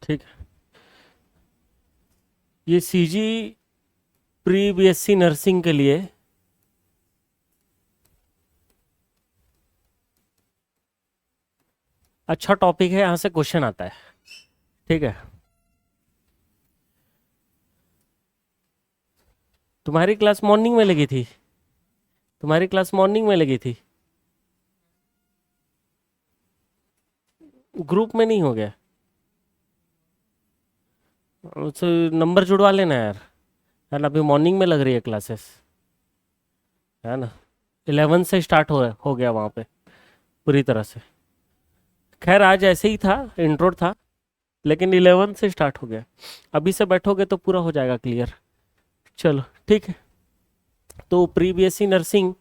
ठीक है। ये सीजी प्री बीएससी नर्सिंग के लिए अच्छा टॉपिक है, यहाँ से क्वेश्चन आता है। ठीक है। तुम्हारी क्लास मॉर्निंग में लगी थी? तुम्हारी क्लास मॉर्निंग में लगी थी? ग्रुप में नहीं हो गया? उससे नंबर जुड़वा लेना यार। यार अभी मॉर्निंग में लग रही है क्लासेस, है ना। 11 से स्टार्ट हो गया वहाँ पे पूरी तरह से। खैर आज ऐसे ही था, इंट्रो था, लेकिन 11 से स्टार्ट हो गया। अभी से बैठोगे तो पूरा हो जाएगा क्लियर। चलो ठीक है। तो प्री बीएससी नर्सिंग,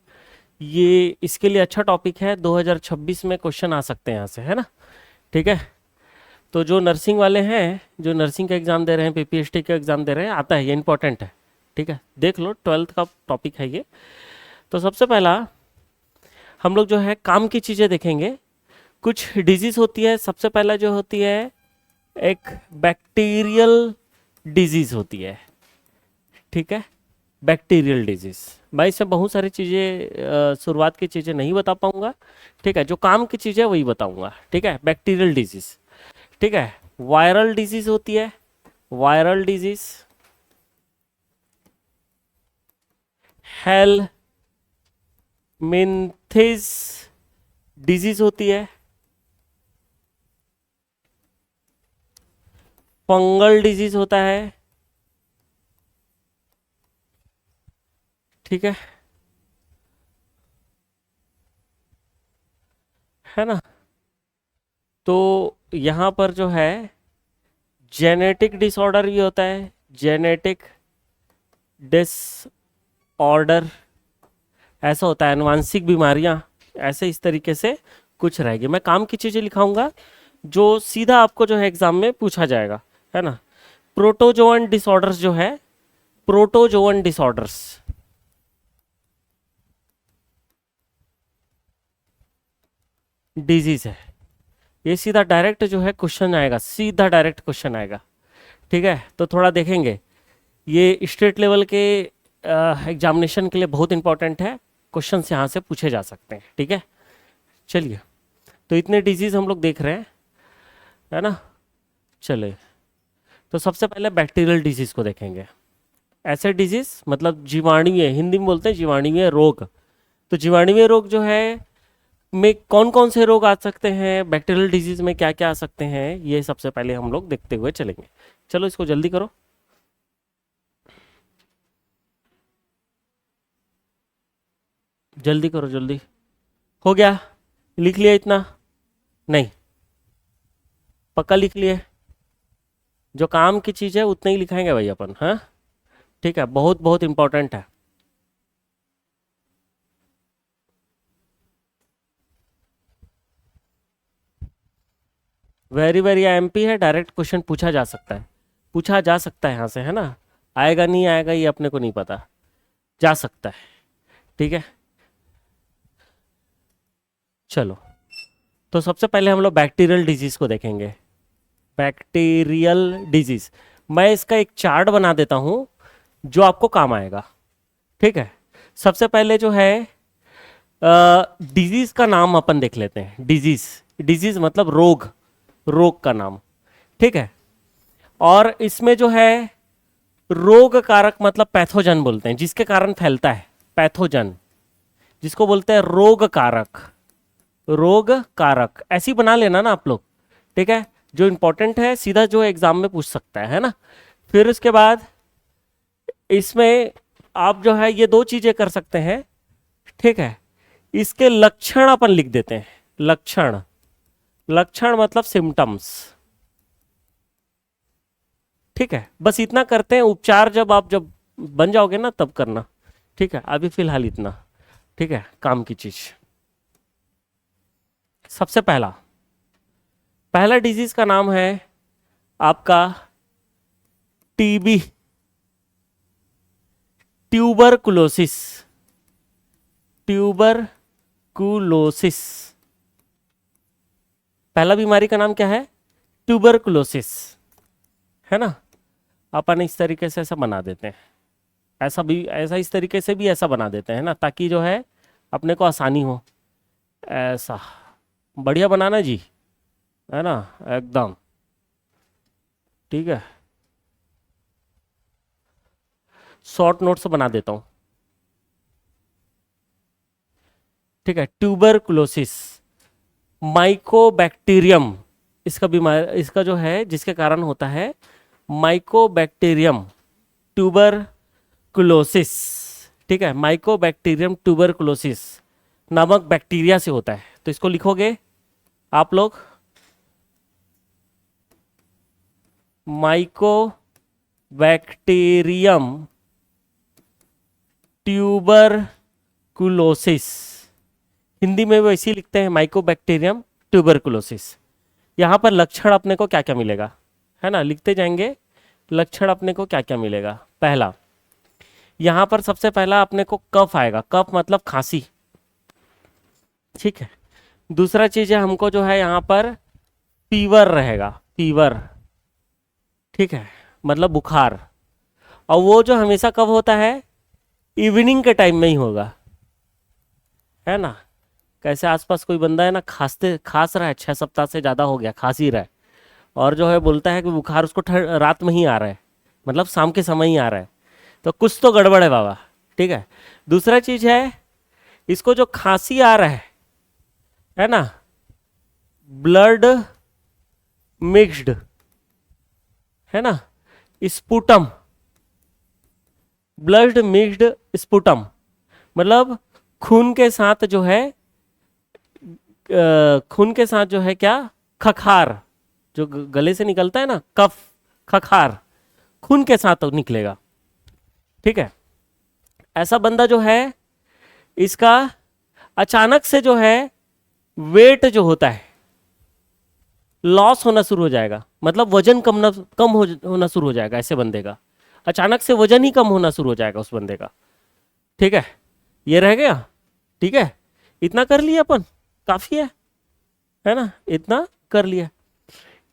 ये इसके लिए अच्छा टॉपिक है। 2026 में क्वेश्चन आ सकते हैं यहाँ से, है ना। ठीक है। तो जो नर्सिंग वाले हैं, जो नर्सिंग का एग्ज़ाम दे रहे हैं, पीपीएचटी का एग्ज़ाम दे रहे हैं, आता है, ये इंपॉर्टेंट है। ठीक है, देख लो, 12th का टॉपिक है ये। तो सबसे पहला हम लोग जो है काम की चीज़ें देखेंगे। कुछ डिजीज़ होती है। सबसे पहला जो होती है एक बैक्टीरियल डिजीज़ होती है। ठीक है, बैक्टीरियल डिजीज़। मैं इसमें बहुत सारी चीज़ें शुरुआत की चीज़ें नहीं बता पाऊंगा। ठीक है, जो काम की चीज़ है वही बताऊंगा। ठीक है, बैक्टीरियल डिजीज़। ठीक है, वायरल डिजीज़ होती है, वायरल डिजीज़। हेलमिंथिस डिजीज़ होती है। फंगल डिजीज़ होता है। ठीक है ना। तो यहाँ पर जो है जेनेटिक डिसऑर्डर भी होता है, जेनेटिक डिसऑर्डर ऐसा होता है, आनुवांशिक बीमारियां, ऐसे इस तरीके से कुछ रहेगी। मैं काम की चीज़ें लिखाऊंगा जो सीधा आपको जो है एग्जाम में पूछा जाएगा, है ना। प्रोटोजोअन डिसऑर्डर्स जो है, प्रोटोजोअन डिसऑर्डर्स, डिजीज है। ये सीधा डायरेक्ट जो है क्वेश्चन आएगा, सीधा डायरेक्ट क्वेश्चन आएगा। ठीक है, तो थोड़ा देखेंगे। ये स्टेट लेवल के एग्जामिनेशन के लिए बहुत इंपॉर्टेंट है, क्वेश्चन यहाँ से पूछे जा सकते हैं। ठीक है, चलिए। तो इतने डिजीज हम लोग देख रहे हैं, है ना। चले, तो सबसे पहले बैक्टीरियल डिजीज को देखेंगे। ऐसे डिजीज मतलब जीवाणुवीय, हिंदी में बोलते हैं जीवाणुवीय रोग। तो जीवाणुवीय रोग जो है में कौन कौन से रोग आ सकते हैं, बैक्टीरियल डिजीज में क्या क्या आ सकते हैं, ये सबसे पहले हम लोग देखते हुए चलेंगे। चलो इसको जल्दी करो, जल्दी करो, जल्दी। हो गया? लिख लिया इतना? नहीं, पक्का लिख लिए? जो काम की चीज़ है उतना ही लिखाएंगे भाई अपन, हाँ। ठीक है, बहुत बहुत इंपॉर्टेंट है। वेरी वेरी एमपी है, डायरेक्ट क्वेश्चन पूछा जा सकता है, पूछा जा सकता है यहाँ से, है ना। आएगा नहीं आएगा ये अपने को नहीं पता, जा सकता है। ठीक है, चलो। तो सबसे पहले हम लोग बैक्टीरियल डिजीज को देखेंगे। बैक्टीरियल डिजीज, मैं इसका एक चार्ट बना देता हूँ जो आपको काम आएगा। ठीक है, सबसे पहले जो है डिजीज का नाम अपन देख लेते हैं। डिजीज, डिजीज मतलब रोग, रोग का नाम। ठीक है, और इसमें जो है रोग कारक मतलब पैथोजन बोलते हैं, जिसके कारण फैलता है, पैथोजन, जिसको बोलते हैं रोग कारक। रोग कारक ऐसी बना लेना ना आप लोग। ठीक है, जो इंपॉर्टेंट है सीधा जो एग्जाम में पूछ सकता है ना। फिर उसके बाद इसमें आप जो है ये दो चीजें कर सकते हैं। ठीक है, इसके लक्षण अपन लिख देते हैं। लक्षण, लक्षण मतलब सिम्टम्स। ठीक है, बस इतना करते हैं। उपचार जब आप जब बन जाओगे ना तब करना। ठीक है, अभी फिलहाल इतना। ठीक है, काम की चीज। सबसे पहला, पहला डिजीज का नाम है आपका टीबी, ट्यूबरकुलोसिस। ट्यूबरकुलोसिस, पहला बीमारी का नाम क्या है? ट्यूबरकुलोसिस। है ना। अपन इस तरीके से ऐसा बना देते हैं, ऐसा भी, ऐसा इस तरीके से भी ऐसा बना देते हैं ना, ताकि जो है अपने को आसानी हो। ऐसा बढ़िया बनाना जी, है ना, एकदम ठीक है। शॉर्ट नोट्स बना देता हूँ, ठीक है। ट्यूबरकुलोसिस, माइकोबैक्टीरियम, इसका बीमार, इसका जो है जिसके कारण होता है माइकोबैक्टीरियम ट्यूबरकुलोसिस, ठीक है। माइकोबैक्टीरियम ट्यूबरकुलोसिस नामक बैक्टीरिया से होता है। तो इसको लिखोगे आप लोग, माइकोबैक्टीरियम ट्यूबरकुलोसिस, हिंदी में वैसे ही लिखते हैं माइकोबैक्टीरियम ट्यूबरकुलोसिस। यहाँ पर लक्षण अपने को क्या क्या मिलेगा, है ना, लिखते जाएंगे। लक्षण अपने को क्या क्या मिलेगा, पहला यहाँ पर सबसे पहला अपने को कफ आएगा, कफ मतलब खांसी, ठीक है। दूसरा चीज है हमको जो है यहाँ पर फीवर रहेगा, फीवर, ठीक है, मतलब बुखार। और वो जो हमेशा कब होता है, इवनिंग के टाइम में ही होगा, है ना। कैसे आसपास कोई बंदा है ना, खांस रहा है, 6 सप्ताह से ज्यादा हो गया खांस ही रहा है, और जो है बोलता है कि बुखार उसको रात में ही आ रहा है, मतलब शाम के समय ही आ रहा है, तो कुछ तो गड़बड़ है बाबा, ठीक है। दूसरा चीज है, इसको जो खांसी आ रहा है ना, ब्लड मिक्स्ड, है ना, स्पुटम, ब्लड मिक्स्ड स्पुटम, मतलब खून के साथ जो है, खून के साथ जो है क्या, खखार, जो गले से निकलता है ना कफ, खखार खून के साथ तो निकलेगा, ठीक है। ऐसा बंदा जो है, इसका अचानक से जो है वेट जो होता है लॉस होना शुरू हो जाएगा, मतलब वजन होना शुरू हो जाएगा ऐसे बंदे का। अचानक से वजन ही कम होना शुरू हो जाएगा उस बंदे का, ठीक है। ये रह गया, ठीक है। इतना कर लिया अपन, काफी है ना, इतना कर लिया।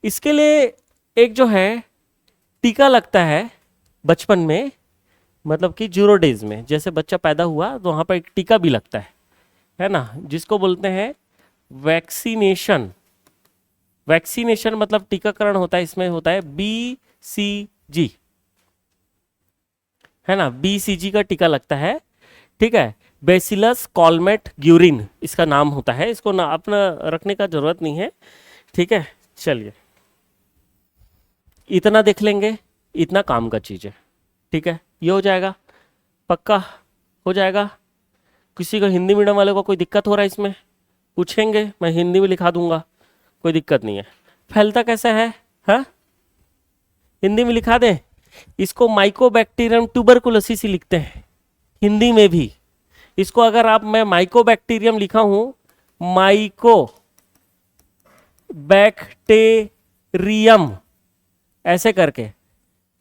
इसके लिए एक जो है टीका लगता है बचपन में, मतलब कि 0 डेज में, जैसे बच्चा पैदा हुआ तो वहां पर एक टीका भी लगता है ना, जिसको बोलते हैं वैक्सीनेशन। वैक्सीनेशन मतलब टीकाकरण होता है, इसमें होता है BCG, है ना, BCG का टीका लगता है, ठीक है। बेसिलस कॉलमेट ग्यूरिन इसका नाम होता है, इसको ना अपना रखने का जरूरत नहीं है, ठीक है। चलिए इतना देख लेंगे, इतना काम का चीज है, ठीक है। ये हो जाएगा, पक्का हो जाएगा। किसी को हिंदी मीडियम वाले को कोई दिक्कत हो रहा है इसमें, पूछेंगे, मैं हिंदी में लिखा दूंगा, कोई दिक्कत नहीं है। फैलता कैसे है, हाँ, हिंदी में लिखा दें। इसको माइकोबैक्टीरियम ट्यूबरकुलोसिस ही लिखते हैं हिंदी में भी। इसको अगर आप, मैं माइकोबैक्टीरियम लिखा हूं, माइको बैक्टीरियम ऐसे करके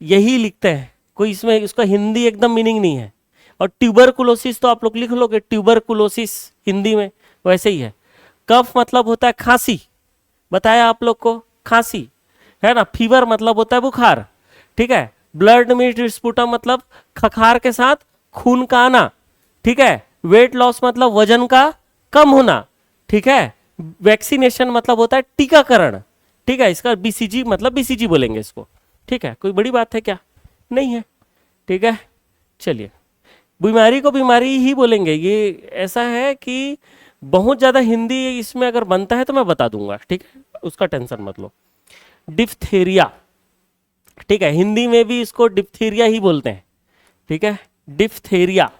यही लिखते हैं, कोई इसमें इसका हिंदी एकदम मीनिंग नहीं है। और ट्यूबरकुलोसिस तो आप लोग लिख लोगे, ट्यूबरकुलोसिस हिंदी में वैसे ही है। कफ मतलब होता है खांसी, बताया आप लोग को, खांसी, है ना। फीवर मतलब होता है बुखार, ठीक है। ब्लड मिक्स्ड स्पुटम मतलब खखार के साथ खून का आना, ठीक है। वेट लॉस मतलब वजन का कम होना, ठीक है। वैक्सीनेशन मतलब होता है टीकाकरण, ठीक है। इसका BCG मतलब BCG बोलेंगे इसको, ठीक है। कोई बड़ी बात है क्या, नहीं है, ठीक है। चलिए, बीमारी को बीमारी ही बोलेंगे, ये ऐसा है कि बहुत ज्यादा हिंदी इसमें अगर बनता है तो मैं बता दूंगा, ठीक है, उसका टेंशन मत लो। डिप्थेरिया, ठीक है, हिंदी में भी इसको डिप्थीरिया ही बोलते हैं, ठीक है, डिप्थेरिया।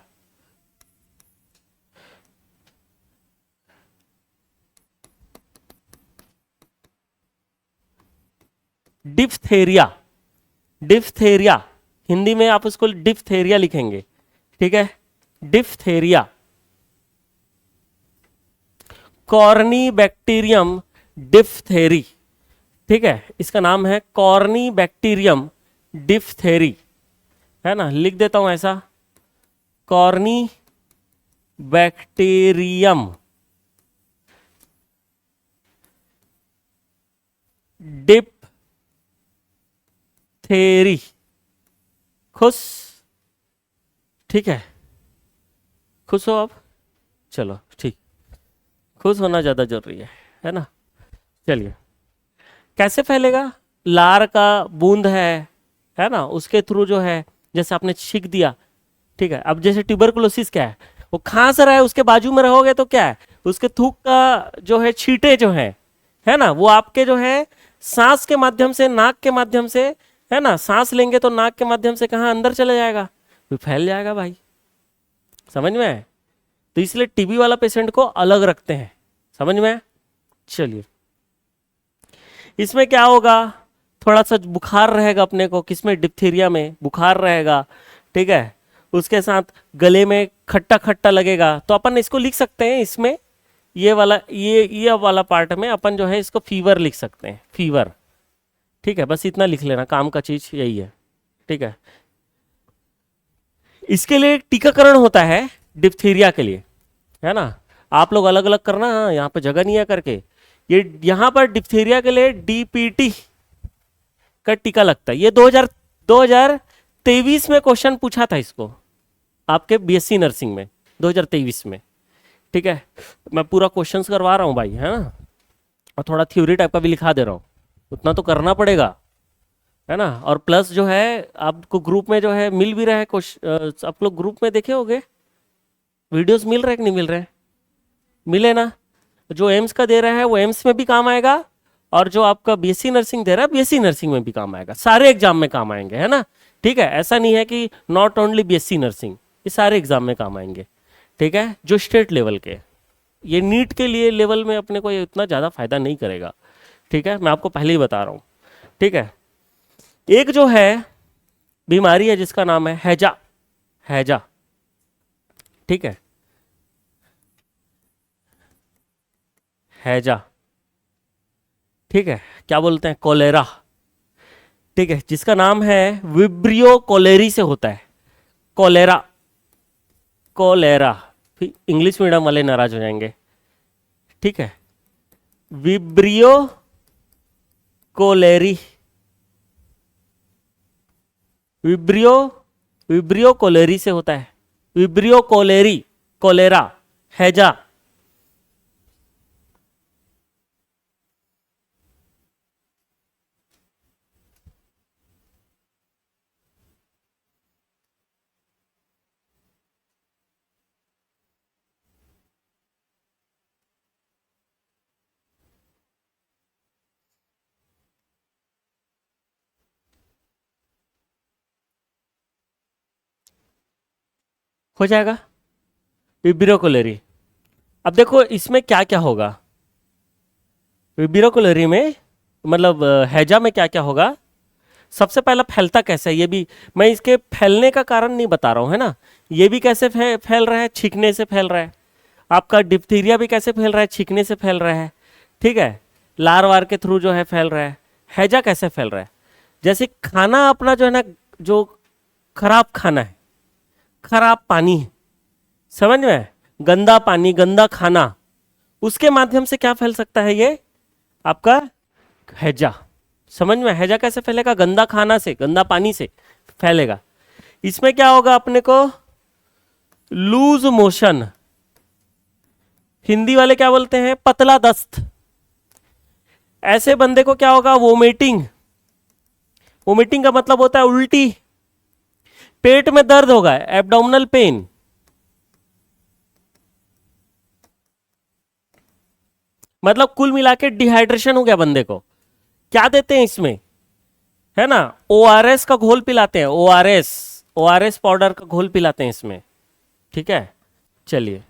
डिप्थेरिया, डिप्थेरिया हिंदी में आप उसको डिप्थेरिया लिखेंगे, ठीक है, डिप्थेरिया। कॉर्नी बैक्टीरियम डिप्थेरी, ठीक है, इसका नाम है कॉर्नी बैक्टीरियम डिप्थेरी, है ना। लिख देता हूं ऐसा, कॉर्नी बैक्टीरियम डिप्थेरी। खुश, ठीक है, खुश हो आप, चलो ठीक, खुश होना ज्यादा जरूरी है ना। चलिए, कैसे फैलेगा? लार का बूंद है ना, उसके थ्रू जो है, जैसे आपने छींक दिया, ठीक है। अब जैसे ट्यूबरकुलोसिस क्या है, वो खांस रहा है, उसके बाजू में रहोगे तो क्या है, उसके थूक का जो है छींटे जो है ना, वो आपके जो है सांस के माध्यम से, नाक के माध्यम से, है ना, सांस लेंगे तो नाक के माध्यम से कहाँ अंदर चले जाएगा, फिर फैल जाएगा भाई। समझ में आए? तो इसलिए टीबी वाला पेशेंट को अलग रखते हैं। समझ में आए? चलिए, इसमें क्या होगा, थोड़ा सा बुखार रहेगा अपने को, किसमें, डिप्थीरिया में बुखार रहेगा, ठीक है। उसके साथ गले में खट्टा खट्टा लगेगा, तो अपन इसको लिख सकते हैं इसमें, ये वाला पार्ट में अपन जो है इसको फीवर लिख सकते हैं, फीवर, ठीक है। बस इतना लिख लेना, काम का चीज यही है, ठीक है। इसके लिए एक टीकाकरण होता है डिप्थीरिया के लिए, है ना। आप लोग अलग अलग करना, हाँ, यहाँ पे जगह नहीं है करके, ये यहाँ पर डिप्थीरिया के लिए डीपीटी का टीका लगता है। ये 2023 में क्वेश्चन पूछा था इसको, आपके बीएससी नर्सिंग में 2023 में, ठीक है। मैं पूरा क्वेश्चंस करवा रहा हूँ भाई, है ना, और थोड़ा थ्योरी टाइप का भी लिखा दे रहा हूँ, उतना तो करना पड़ेगा, है ना। और प्लस जो है आपको ग्रुप में जो है मिल भी रहा है क्वेश्चन, आप लोग ग्रुप में देखे होगे, वीडियोस मिल रहे हैं कि नहीं मिल रहे हैं? मिले ना। जो एम्स का दे रहा है वो एम्स में भी काम आएगा, और जो आपका बीएससी नर्सिंग दे रहा है बीएससी नर्सिंग में भी काम आएगा, सारे एग्जाम में काम आएंगे, है ना। ठीक है, ऐसा नहीं है कि नॉट ओनली बीएससी नर्सिंग, ये सारे एग्जाम में काम आएंगे, ठीक है, जो स्टेट लेवल के। ये नीट के लिए लेवल में अपने को ये उतना ज़्यादा फायदा नहीं करेगा, ठीक है, मैं आपको पहले ही बता रहा हूँ, ठीक है। एक जो है बीमारी है जिसका नाम है हैजा, हैजा, ठीक है, हैजा, ठीक है, क्या बोलते हैं, कोलेरा, ठीक है, जिसका नाम है विब्रियो कोलेरी से होता है, कोलेरा, कोलेरा। फिर इंग्लिश मीडियम वाले नाराज हो जाएंगे, ठीक है, Vibrio cholerae, Vibrio, Vibrio cholerae से होता है, विब्रियो कोलेरी, कोलेरा, हैजा। हो जाएगा विब्रियो कोलेरी। अब देखो इसमें क्या क्या होगा, विब्रियो कोलेरी में, मतलब हैजा में क्या क्या होगा। सबसे पहला फैलता कैसे है, ये भी मैं इसके फैलने का कारण नहीं बता रहा हूँ, है ना। ये भी कैसे फैल रहा है, छींकने से फैल रहा है। आपका डिप्थीरिया भी कैसे फैल रहा है, छींकने से फैल रहा है, ठीक है, लार वार के थ्रू जो है फैल रहा है। हैजा कैसे फैल रहा है, जैसे खाना अपना जो है ना, जो खराब खाना है, खराब पानी है, समझ में, गंदा पानी, गंदा खाना, उसके माध्यम से क्या फैल सकता है, ये आपका हैजा। समझ में, हैजा कैसे फैलेगा, गंदा खाना से, गंदा पानी से फैलेगा। इसमें क्या होगा अपने को, लूज मोशन, हिंदी वाले क्या बोलते हैं, पतला दस्त। ऐसे बंदे को क्या होगा, वोमिटिंग, वोमिटिंग का मतलब होता है उल्टी, पेट में दर्द होगा, एब्डोमिनल पेन, मतलब कुल मिला के डिहाइड्रेशन हो गया बंदे को। क्या देते हैं इसमें, है ना, ओआरएस का घोल पिलाते हैं, ओआरएस, ओआरएस पाउडर का घोल पिलाते हैं इसमें, ठीक है। चलिए,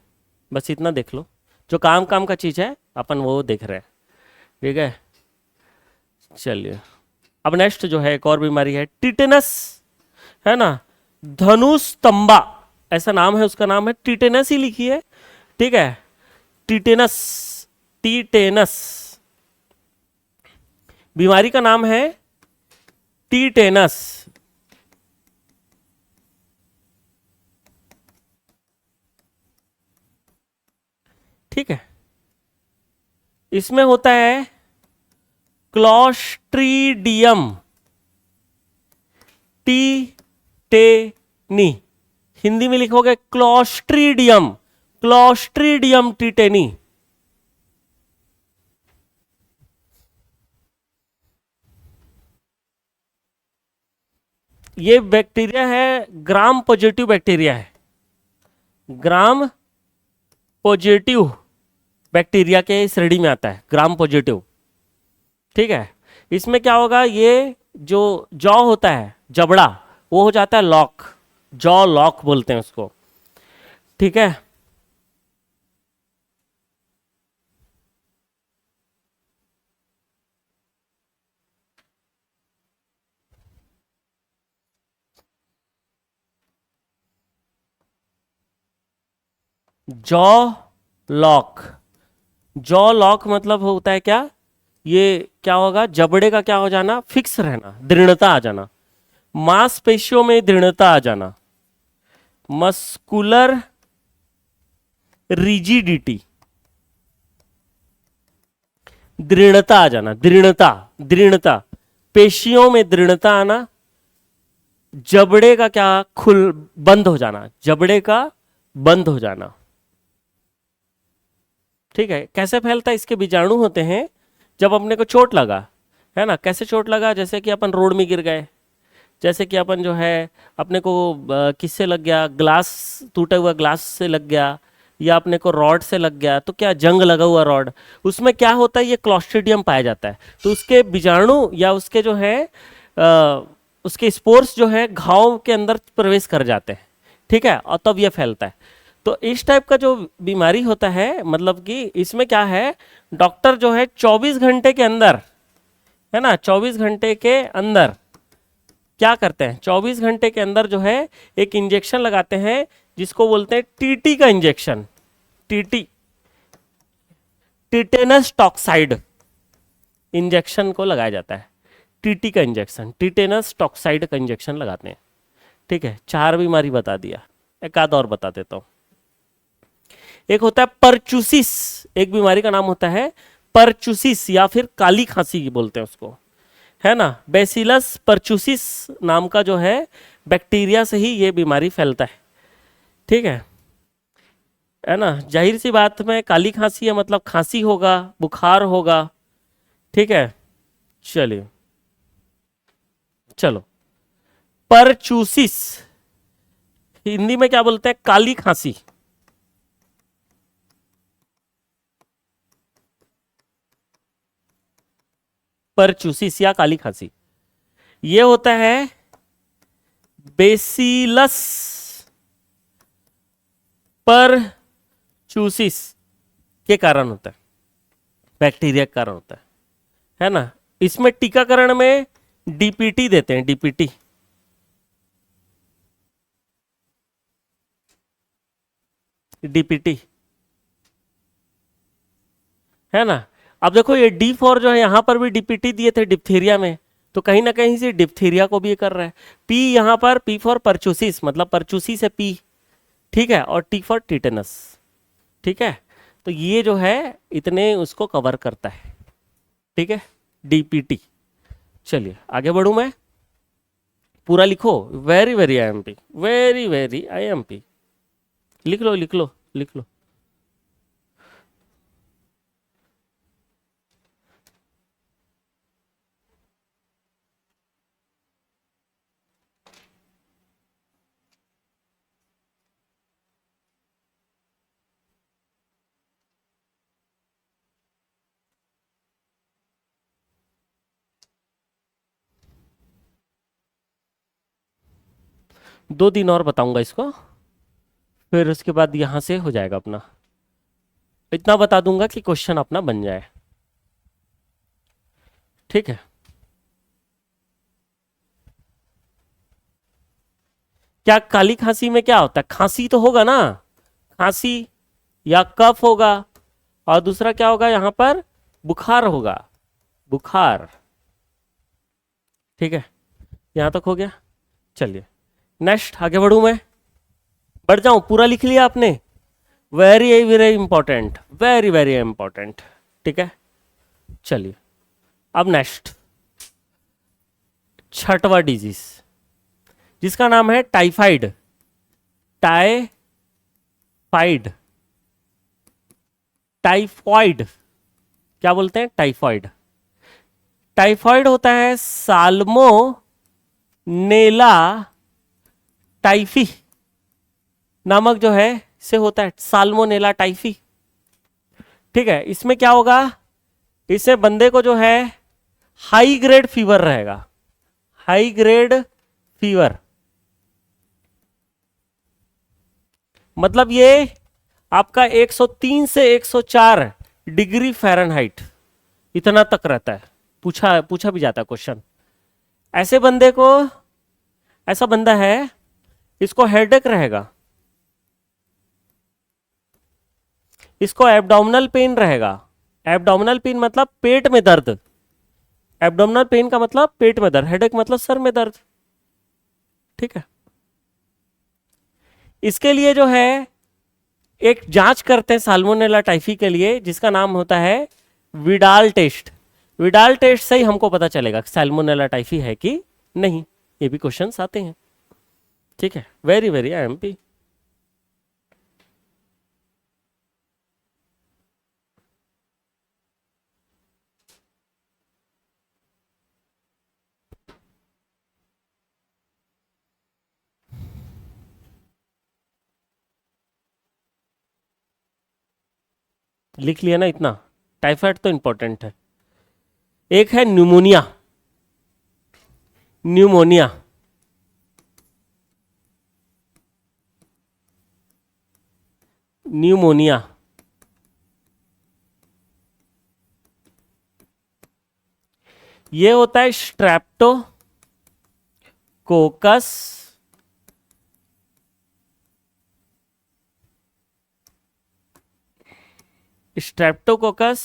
बस इतना देख लो, जो काम काम का चीज है अपन वो देख रहे हैं, ठीक है। चलिए, अब नेक्स्ट जो है एक और बीमारी है टिटेनस, है ना, धनुष तंबा, ऐसा नाम है उसका, नाम है टिटेनस ही लिखिए, ठीक है, टिटेनस, टिटेनस, बीमारी का नाम है टिटेनस, ठीक है। इसमें होता है क्लॉस्ट्रीडियम, टीटेनी, हिंदी में लिखोगे क्लोस्ट्रीडियम, क्लोस्ट्रीडियम टीटेनी। ये बैक्टीरिया है, ग्राम पॉजिटिव बैक्टीरिया है, ग्राम पॉजिटिव बैक्टीरिया के श्रेणी में आता है, ग्राम पॉजिटिव। ठीक है, इसमें क्या होगा, ये जो जॉ होता है, जबड़ा, वो हो जाता है लॉक, जॉ लॉक बोलते हैं उसको। ठीक है, जॉ लॉक, जॉ लॉक मतलब होता है क्या, ये क्या होगा, जबड़े का क्या हो जाना, फिक्स रहना, दृढ़ता आ जाना, मांसपेशियों में दृढ़ता आ जाना, मस्कुलर रिजिडिटी, दृढ़ता आ जाना, दृढ़ता, दृढ़ता, पेशियों में दृढ़ता आना, जबड़े का क्या खुल बंद हो जाना, जबड़े का बंद हो जाना। ठीक है, कैसे फैलता है, इसके बीजाणु होते हैं जब अपने को चोट लगा, है ना, कैसे चोट लगा, जैसे कि अपन रोड में गिर गए, जैसे कि अपन जो है अपने को किससे लग गया, ग्लास, टूटा हुआ ग्लास से लग गया, या अपने को रॉड से लग गया, तो क्या जंग लगा हुआ रॉड, उसमें क्या होता है, ये क्लॉस्ट्रिडियम पाया जाता है, तो उसके बीजाणु या उसके जो है उसके स्पोर्स जो है घाव के अंदर प्रवेश कर जाते हैं। ठीक है, और तब ये फैलता है। तो इस टाइप का जो बीमारी होता है, मतलब कि इसमें क्या है, डॉक्टर जो है 24 घंटे के अंदर, है ना, 24 घंटे के अंदर क्या करते हैं, 24 घंटे के अंदर जो है एक इंजेक्शन लगाते हैं जिसको बोलते हैं टीटी का injection, TT, tetanus toxoid injection को लगाया जाता है, टीटी का इंजेक्शन, टिटेनस टॉक्साइड का इंजेक्शन लगाते हैं। ठीक है, 4 बीमारी बता दिया, एक आध और बता देता हूं। एक होता है परचूसिस, एक बीमारी का नाम होता है परचूसिस, या फिर काली खांसी बोलते हैं उसको, है ना, बेसिलस परचूसिस नाम का जो है बैक्टीरिया से ही ये बीमारी फैलता है। ठीक है ना, जाहिर सी बात में काली खांसी है मतलब खांसी होगा, बुखार होगा। ठीक है, चलिए, चलो, परचूसिस हिंदी में क्या बोलते हैं, काली खांसी, परचूसिस या काली खांसी, ये होता है बेसिलस परचूसिस के कारण होता है, बैक्टीरिया के कारण होता है ना। इसमें टीकाकरण में डीपीटी देते हैं, डीपीटी, डीपीटी, है ना। अब देखो ये D4 जो है यहां पर भी डीपीटी दिए थे डिप्थीरिया में, तो कहीं ना कहीं से डिप्थीरिया को भी ये कर रहा है। P यहां पर P फॉर परचूसिस, मतलब परचूसी से P, ठीक है, और T फॉर टिटेनस। ठीक है, तो ये जो है इतने उसको कवर करता है। ठीक है, डीपीटी। चलिए आगे बढ़ूं मैं, पूरा लिखो, very very IMP, very very IMP, लिख लो लिख लो लिख लो। दो दिन और बताऊंगा इसको, फिर उसके बाद यहां से हो जाएगा अपना, इतना बता दूंगा कि क्वेश्चन अपना बन जाए। ठीक है, क्या काली खांसी में क्या होता है, खांसी तो होगा ना, खांसी या कफ होगा, और दूसरा क्या होगा यहां पर, बुखार होगा, बुखार। ठीक है, यहां तक हो गया। चलिए नेक्स्ट आगे बढ़ूं मैं, बढ़ जाऊं, पूरा लिख लिया आपने, very very important, very very important. ठीक है, चलिए अब नेक्स्ट, छठवां डिजीज, जिसका नाम है टाइफाइड। टाइफाइड, टाइफॉइड, क्या बोलते हैं, टाइफॉइड। टाइफॉइड होता है साल्मोनेला टाइफी नामक जो है से होता है, साल्मोनेला टाइफी। ठीक है, इसमें क्या होगा, इससे बंदे को जो है हाई ग्रेड फीवर रहेगा, हाई ग्रेड फीवर। मतलब ये आपका 103 से 104 डिग्री फ़ारेनहाइट इतना तक रहता है। पूछा पूछा भी जाता है क्वेश्चन। ऐसे बंदे को, ऐसा बंदा है, इसको हेडेक रहेगा, इसको एब्डोमिनल पेन रहेगा। एब्डोमिनल पेन मतलब पेट में दर्द, एब्डोमिनल पेन का मतलब पेट में दर्द, हेडेक मतलब सर में दर्द। ठीक है, इसके लिए जो है एक जांच करते हैं साल्मोनेला टाइफी के लिए, जिसका नाम होता है विडाल टेस्ट। विडाल टेस्ट से ही हमको पता चलेगा साल्मोनेला टाइफी है कि नहीं। ये भी क्वेश्चंस आते हैं। ठीक है, वेरी वेरी आईएमपी। लिख लिया ना इतना, टाइफाइड तो इंपॉर्टेंट है। एक है न्यूमोनिया, न्यूमोनिया, न्यूमोनिया। ये होता है स्ट्रेप्टोकोकस स्ट्रेप्टोकोकस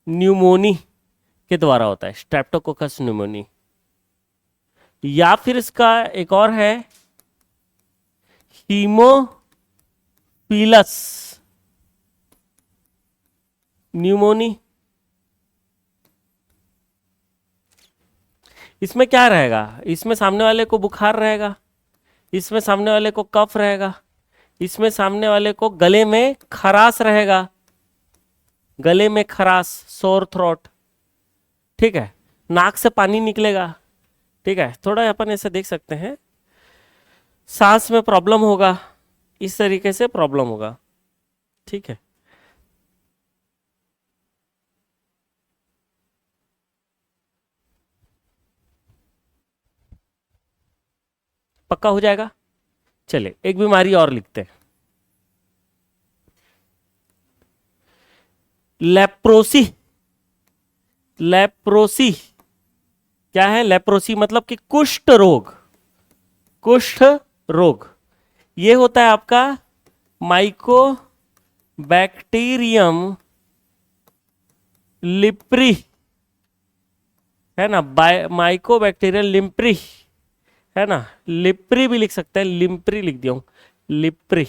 न्यूमोनी के द्वारा होता है, स्ट्रेप्टोकोकस न्यूमोनी। या फिर इसका एक और है हीमोफिलस न्यूमोनी। इसमें क्या रहेगा, इसमें सामने वाले को बुखार रहेगा, इसमें सामने वाले को कफ रहेगा, इसमें सामने वाले को गले में खराश रहेगा, गले में खराश, सोर थ्रोट। ठीक है, नाक से पानी निकलेगा। ठीक है, थोड़ा अपन ऐसे देख सकते हैं, सांस में प्रॉब्लम होगा, इस तरीके से प्रॉब्लम होगा। ठीक है, पक्का हो जाएगा। चलिए एक बीमारी और लिखते हैं, लेप्रोसी। लेप्रोसी क्या है, लेप्रोसी मतलब कि कुष्ठ रोग, कुष्ठ रोग। ये होता है आपका माइको बैक्टीरियम लिप्री, है ना, माइको बैक्टीरियम लिम्प्री, है ना, लिप्री भी लिख सकते हैं, लिम्प्री लिख दिया हूं, लिप्री,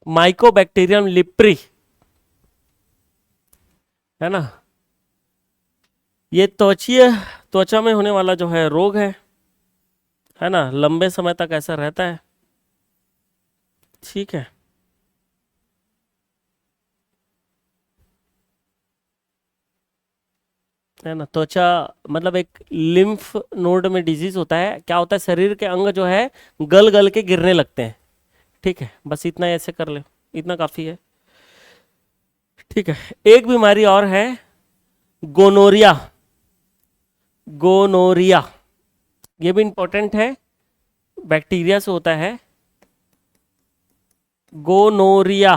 माइको बैक्टीरियम लिप्री, है ना। ये त्वचा में होने वाला जो है रोग है ना, लंबे समय तक ऐसा रहता है। ठीक है ना, त्वचा मतलब एक लिम्फ नोड में डिजीज होता है। क्या होता है, शरीर के अंग जो है गल गल के गिरने लगते हैं। ठीक है, बस इतना ऐसे कर ले, इतना काफी है। ठीक है, एक बीमारी और है गोनोरिया, गोनोरिया। ये भी इंपॉर्टेंट है, बैक्टीरिया से होता है, gonorrhoea.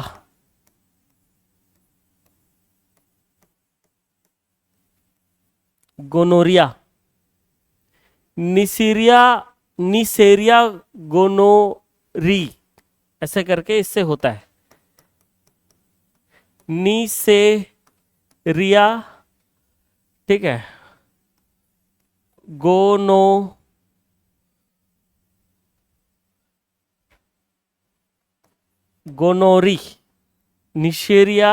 Gonorrhoea, Neisseria, Neisseria gonorrhoeae, ऐसे करके इससे होता है, निसेरिया। ठीक है, गोनो गोनोरी, निशेरिया,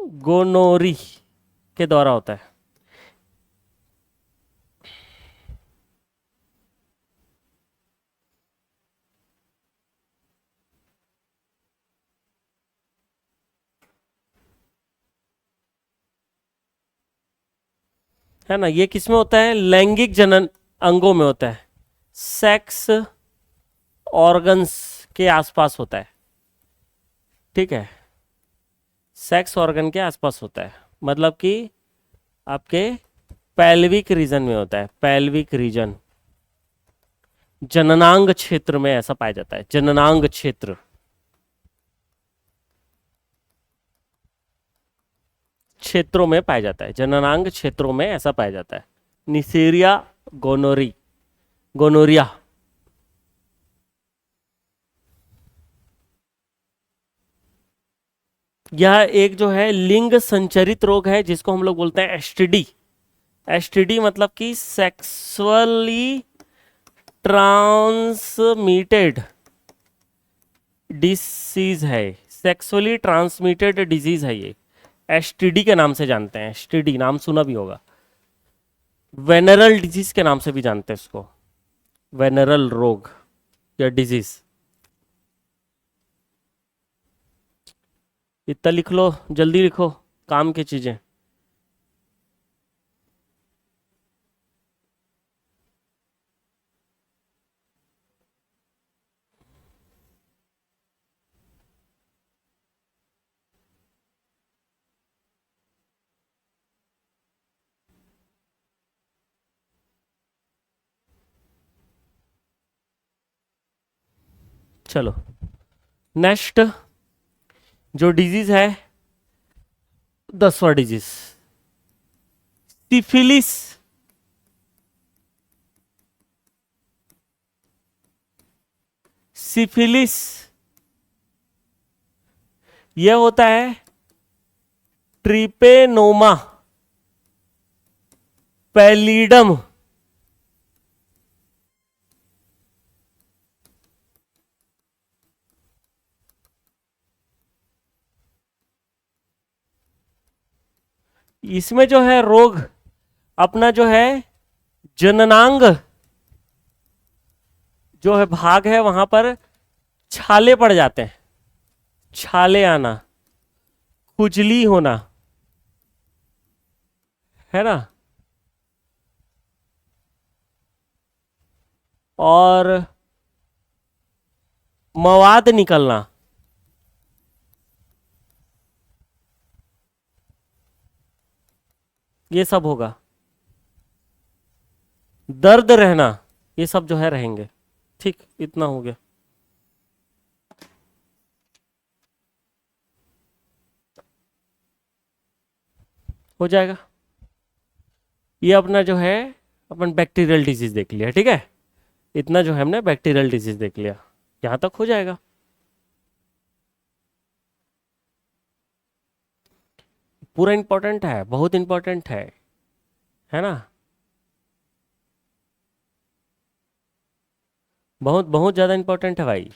गोनोरी के द्वारा होता है। है ना, ये किस में होता है? लैंगिक जनन अंगों में होता है, सेक्स ऑर्गन्स के आसपास होता है। ठीक है, सेक्स ऑर्गन के आसपास होता है, मतलब कि आपके पैल्विक रीजन में होता है। पैल्विक रीजन, जननांग क्षेत्र में ऐसा पाया जाता है। जननांग क्षेत्र, क्षेत्रों में पाया जाता है। जननांग क्षेत्रों में ऐसा पाया जाता है। Neisseria gonorrhoeae, gonorrhoea. यह एक जो है लिंग संचरित रोग है, जिसको हम लोग बोलते हैं एसटीडी। एसटीडी मतलब कि सेक्सुअली ट्रांसमिटेड डिसीज है। सेक्सुअली ट्रांसमिटेड डिजीज है ये, एसटीडी के नाम से जानते हैं। एसटीडी नाम सुना भी होगा। वेनरल डिजीज के नाम से भी जानते हैं इसको, वेनरल रोग या डिजीज। इतना लिख लो, जल्दी लिखो, काम की चीजें। चलो नेक्स्ट जो डिजीज है, 10वां डिजीज सिफिलिस। सिफिलिस यह होता है ट्रिपेनोमा पैलिडम। इसमें जो है रोग अपना जो है जननांग जो है भाग है, वहां पर छाले पड़ जाते हैं। छाले आना, खुजली होना, है ना, और मवाद निकलना, ये सब होगा। दर्द रहना, ये सब जो है रहेंगे। ठीक, इतना हो गया। हो जाएगा। ये अपना जो है अपन बैक्टीरियल डिजीज देख लिया। ठीक है, इतना जो है हमने बैक्टीरियल डिजीज देख लिया, यहां तक हो जाएगा। पूरा इंपॉर्टेंट है, बहुत इंपॉर्टेंट है ना, बहुत बहुत ज्यादा इंपॉर्टेंट है भाई।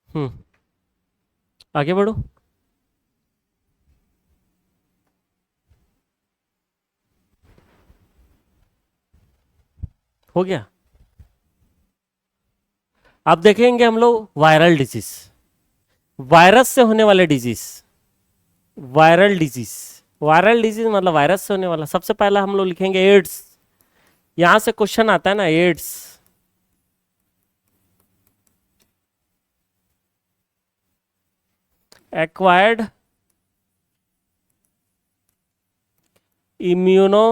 हम्म, आगे बढ़ो। हो गया। अब देखेंगे हम लोग वायरल डिजीज, वायरस से होने वाले disease. Viral disease, viral disease मतलब वायरस से होने वाला। सबसे पहला हम लोग लिखेंगे एड्स। यहां से क्वेश्चन आता है ना, AIDS. Acquired immuno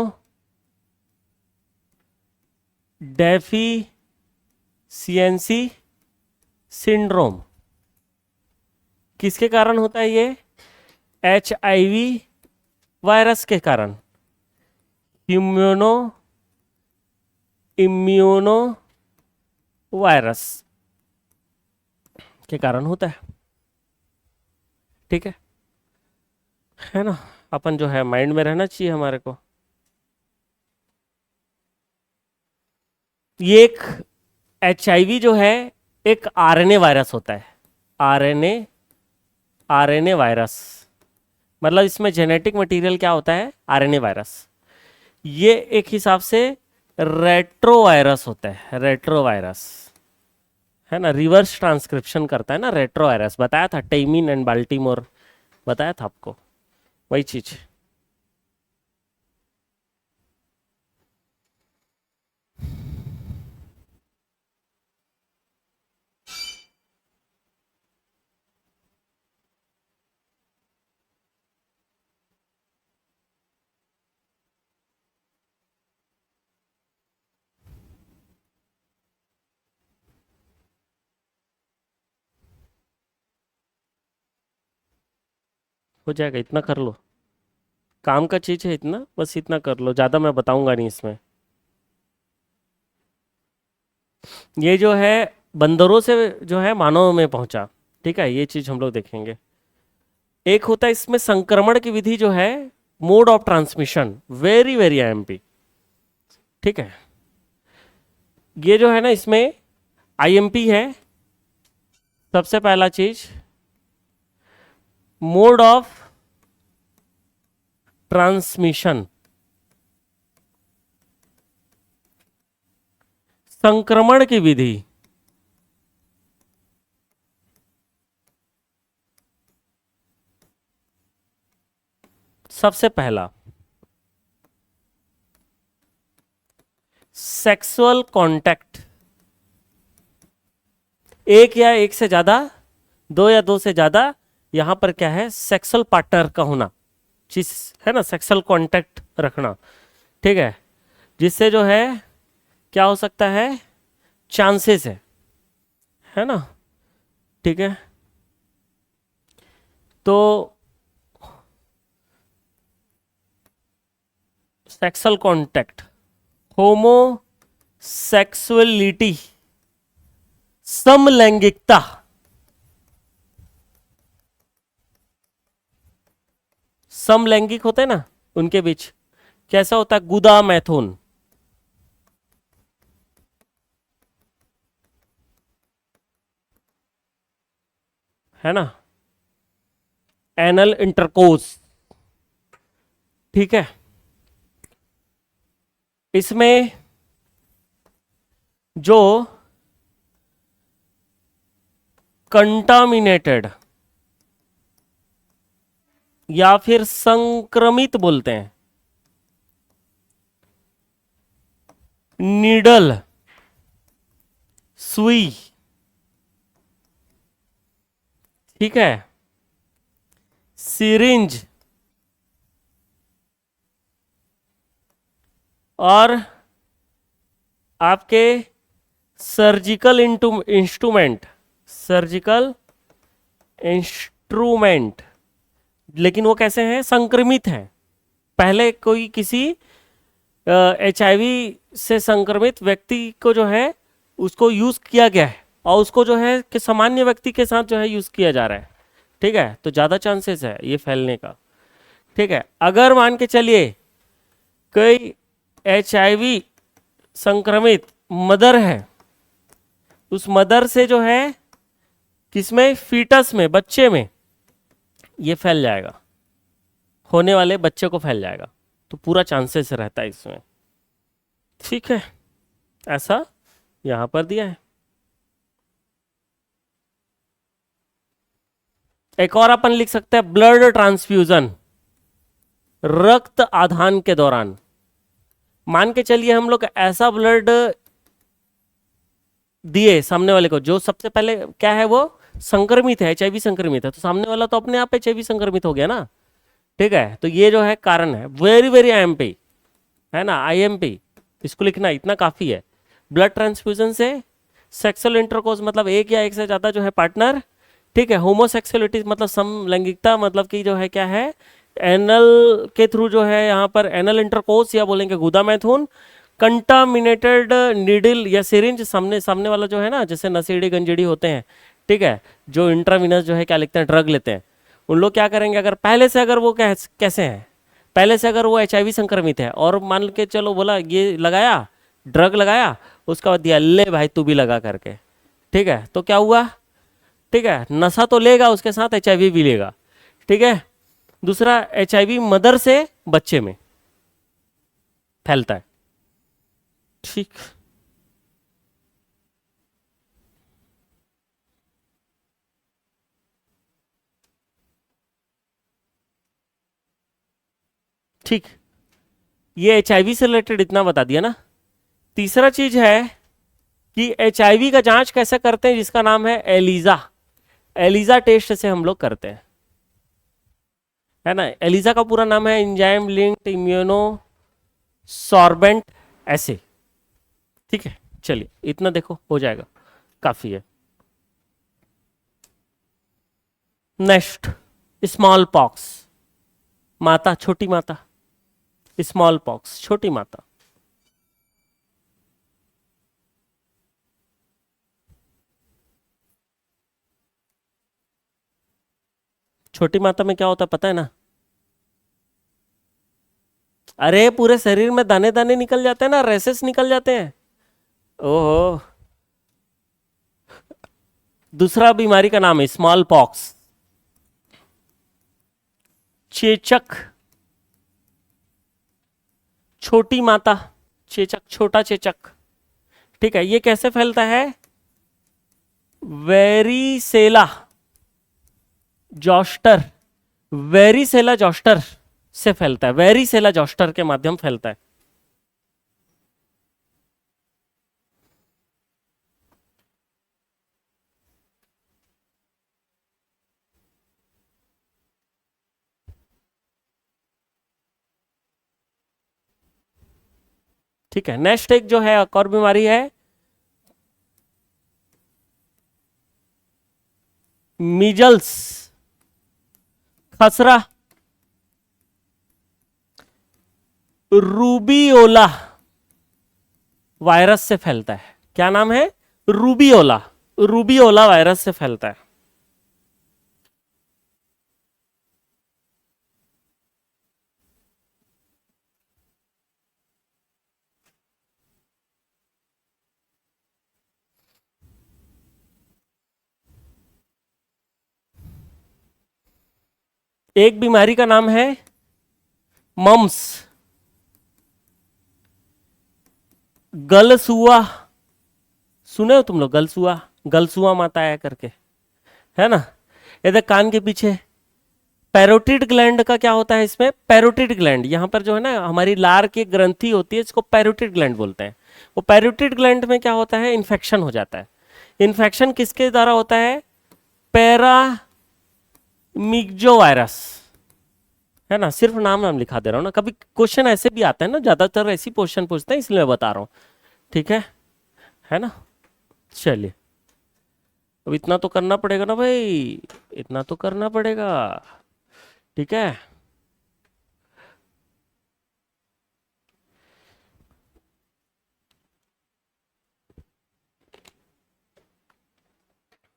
deficiency syndrome. किसके कारण होता है ये? HIV वायरस के कारण, इम्यूनो इम्यूनो वायरस के कारण होता है। ठीक है ना। अपन जो है माइंड में रहना चाहिए हमारे को। ये एक एचआईवी जो है एक आरएनए वायरस होता है। आरएनए आरएनए वायरस मतलब इसमें जेनेटिक मटेरियल क्या होता है, आरएनए वायरस। ये एक हिसाब से रेट्रो वायरस होता है, रेट्रो वायरस है ना, रिवर्स ट्रांसक्रिप्शन करता है ना रेट्रो वायरस। बताया था टेमिन एंड बाल्टीमोर, बताया था आपको वही चीज। हो जाएगा, इतना कर लो, काम का चीज है इतना, बस इतना कर लो, ज्यादा मैं बताऊंगा नहीं इसमें। ये जो है बंदरों से जो है मानव में पहुंचा, ठीक है, ये चीज हम लोग देखेंगे। एक होता है इसमें संक्रमण की विधि जो है, mode of transmission, very very IMP. ठीक है, ये जो है ना इसमें आईएमपी है। सबसे पहला चीज मोड ऑफ ट्रांसमिशन, संक्रमण की विधि। सबसे पहला सेक्सुअल कांटेक्ट, एक या एक से ज्यादा, दो या दो से ज्यादा, यहां पर क्या है, सेक्सुअल पार्टनर का होना, चीज है ना, सेक्सुअल कांटेक्ट रखना। ठीक है, जिससे जो है क्या हो सकता है, चांसेस है ना। ठीक है, तो सेक्सुअल कांटेक्ट, होमोसेक्सुअलिटी, समलैंगिकता, समलैंगिक होते हैं ना उनके बीच कैसा होता है, गुदा मैथुन, है ना, एनल इंटरकोर्स। ठीक है, इसमें जो कंटामिनेटेड या फिर संक्रमित बोलते हैं, नीडल, सुई, ठीक है, सिरिंज और आपके सर्जिकल इंस्ट्रूमेंट, सर्जिकल इंस्ट्रूमेंट, लेकिन वो कैसे हैं, संक्रमित हैं। पहले कोई किसी एचआईवी से संक्रमित व्यक्ति को जो है उसको यूज किया गया है और उसको जो है कि सामान्य व्यक्ति के साथ जो है यूज किया जा रहा है। ठीक है, तो ज्यादा चांसेस है ये फैलने का। ठीक है, अगर मान के चलिए कोई एचआईवी संक्रमित मदर है, उस मदर से जो है किसमें, फीटस में, बच्चे में ये फैल जाएगा, होने वाले बच्चे को फैल जाएगा, तो पूरा चांसेस रहता है इसमें। ठीक है, ऐसा यहां पर दिया है। एक और अपन लिख सकते हैं, ब्लड ट्रांसफ्यूजन, रक्त आधान के दौरान। मान के चलिए हम लोग ऐसा ब्लड दिए सामने वाले को जो सबसे पहले क्या है, वो संक्रमित है, एचआईवी संक्रमित है, तो सामने वाला तो अपने आप एचआईवी संक्रमित हो गया ना। ठीक है, तो ये जो है कारण है, वेरी वेरी आईएमपी है ना, आईएमपी इसको लिखना इतना काफी है। ब्लड ट्रांसफ्यूजन से सेक्सुअल इंटरकोर्स मतलब एक या एक से ज्यादा जो है पार्टनर। ठीक है, होमोसेक्सुअलिटी मतलब समलैंगिकता, मतलब कि जो है क्या है एनल के थ्रू जो है यहाँ पर एनल इंटरकोर्स या बोलेंगे गुदा मैथुन, कंटामिनेटेड नीडल या सिरिंज, सामने सामने वाला जो है ना, जैसे नसीड़ी गंजेड़ी होते हैं, ठीक है, जो इंट्राविनस जो है क्या लिखते हैं, ड्रग लेते हैं, उन लोग क्या करेंगे, अगर पहले से अगर वो कैसे हैं, पहले से अगर वो HIV संक्रमित है और मान के चलो बोला ये लगाया, ड्रग लगाया, उसका बाद दिया ले भाई तू भी लगा करके, ठीक है, तो क्या हुआ, ठीक है, नशा तो लेगा उसके साथ HIV भी लेगा, ठीक है। दूसरा, HIV मदर से बच्चे में फैलता है, ठीक। ठीक, ये HIV से रिलेटेड इतना बता दिया ना। तीसरा चीज है कि HIV का जांच कैसे करते हैं, जिसका नाम है एलिजा। एलिजा टेस्ट से हम लोग करते हैं, है ना। एलिजा का पूरा नाम है एंजाइम लिंक्ड इम्यूनो सॉर्बेंट ऐसे, ठीक है। चलिए इतना देखो हो जाएगा, काफी है। नेक्स्ट, स्मॉल पॉक्स, माता, छोटी माता, स्मॉल पॉक्स, छोटी माता। छोटी माता में क्या होता है पता है ना, अरे पूरे शरीर में दाने दाने निकल जाते हैं ना, रेसेस निकल जाते हैं। ओहो, दूसरा बीमारी का नाम है स्मॉल पॉक्स, चेचक, छोटी माता, चेचक, छोटा चेचक, ठीक है। ये कैसे फैलता है, वेरिसेला जॉस्टर, वेरिसेला जॉस्टर से फैलता है, वेरिसेला जॉस्टर के माध्यम फैलता है। ठीक है। नेक्स्ट एक जो है एक और बीमारी है, मीजल्स, खसरा, रूबियोला वायरस से फैलता है। क्या नाम है, रूबियोला, रूबियोला वायरस से फैलता है। एक बीमारी का नाम है मम्स, गलसुआ, सुने हो तुम लोग गलसुआ, गलसुआ माता आया करके, है ना। इधर कान के पीछे पैरोटिड ग्लैंड का क्या होता है, इसमें पैरोटिड ग्लैंड, यहाँ पर जो है ना हमारी लार की ग्रंथि होती है, इसको पैरोटिड ग्लैंड बोलते हैं। वो पैरोटिड ग्लैंड में क्या होता है, इन्फेक्शन हो जाता है। इन्फेक्शन किसके द्वारा होता है, पैरामिक्जो वायरस, है ना। सिर्फ नाम नाम लिखा दे रहा हूँ ना, कभी क्वेश्चन ऐसे भी आता है ना, ज्यादातर ऐसी क्वेश्चन पूछते हैं, इसलिए मैं बता रहा हूँ, ठीक है ना। चलिए अब इतना तो करना पड़ेगा ना भाई, इतना तो करना पड़ेगा, ठीक है।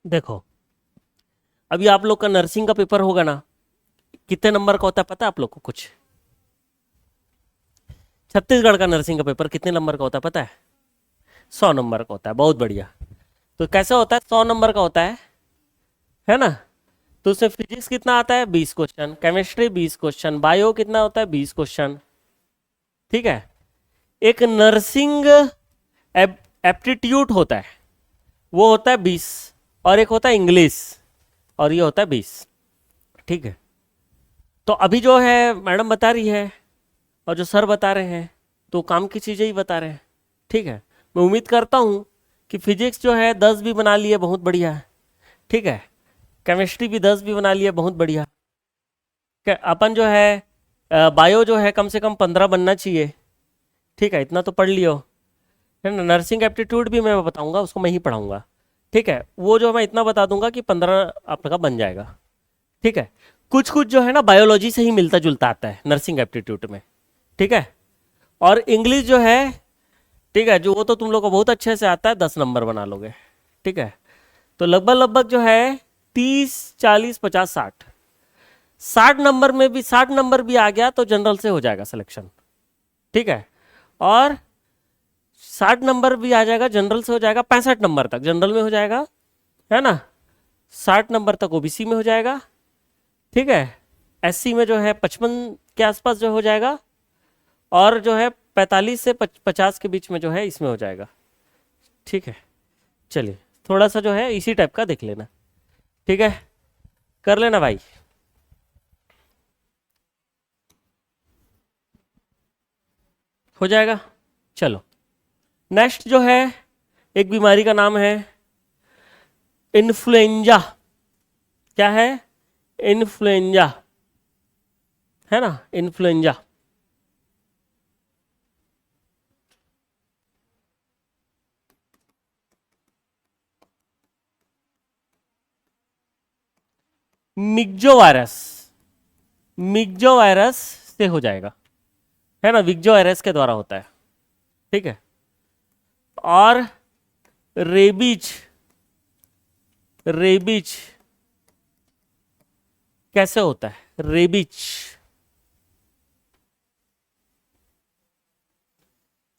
देखो अभी आप लोग का नर्सिंग का पेपर होगा ना, कितने नंबर का होता है पता है आप लोग को कुछ, छत्तीसगढ़ का नर्सिंग का पेपर कितने नंबर का होता है पता है, 100 नंबर का होता है। बहुत बढ़िया। तो कैसे होता है, 100 नंबर का होता है ना। तो उसमें फिजिक्स कितना आता है, 20 क्वेश्चन, केमिस्ट्री 20 क्वेश्चन, बायो कितना होता है, 20 क्वेश्चन, ठीक है। एक नर्सिंग एप्टीट्यूड होता है, वो होता है 20, और एक होता है इंग्लिश, और ये होता है 20, ठीक है। तो अभी जो है मैडम बता रही है और जो सर बता रहे हैं, तो काम की चीज़ें ही बता रहे हैं, ठीक है। मैं उम्मीद करता हूँ कि फिजिक्स जो है 10 भी बना लिए, बहुत बढ़िया है, ठीक है। केमिस्ट्री भी 10 भी बना लिए, बहुत बढ़िया। अपन जो है बायो जो है कम से कम 15 बनना चाहिए, ठीक है, इतना तो पढ़ लियो, है ना। नर्सिंग एप्टीट्यूड भी मैं बताऊंगा, उसको मैं ही पढ़ाऊंगा, ठीक है। वो जो मैं इतना बता दूंगा कि 15 आपका बन जाएगा, ठीक है। कुछ कुछ जो है ना बायोलॉजी से ही मिलता जुलता आता है नर्सिंग एप्टीट्यूड में, ठीक है। और इंग्लिश जो है, ठीक है, जो वो तो तुम लोग को बहुत अच्छे से आता है, 10 नंबर बना लोगे, ठीक है। तो लगभग लगभग जो है 30 40 50 60, 60 नंबर में भी 60 नंबर भी आ गया तो जनरल से हो जाएगा सिलेक्शन, ठीक है। और 60 नंबर भी आ जाएगा जनरल से हो जाएगा, 65 नंबर तक जनरल में हो जाएगा, है ना। 60 नंबर तक ओबीसी में हो जाएगा, ठीक है। एससी में जो है 55 के आसपास जो हो जाएगा, और जो है 45 से 50 के बीच में जो है इसमें हो जाएगा, ठीक है। चलिए थोड़ा सा जो है इसी टाइप का देख लेना, ठीक है, कर लेना भाई। हो जाएगा। चलो नेक्स्ट जो है, एक बीमारी का नाम है इन्फ्लुएंजा। क्या है? इन्फ्लुएंजा, है ना, इन्फ्लुएंजा। मिक्जो वायरस, मिक्जो वायरस से हो जाएगा, है ना, मिक्जो वायरस के द्वारा होता है, ठीक है। और रेबीज, रेबीज कैसे होता है? रेबीज,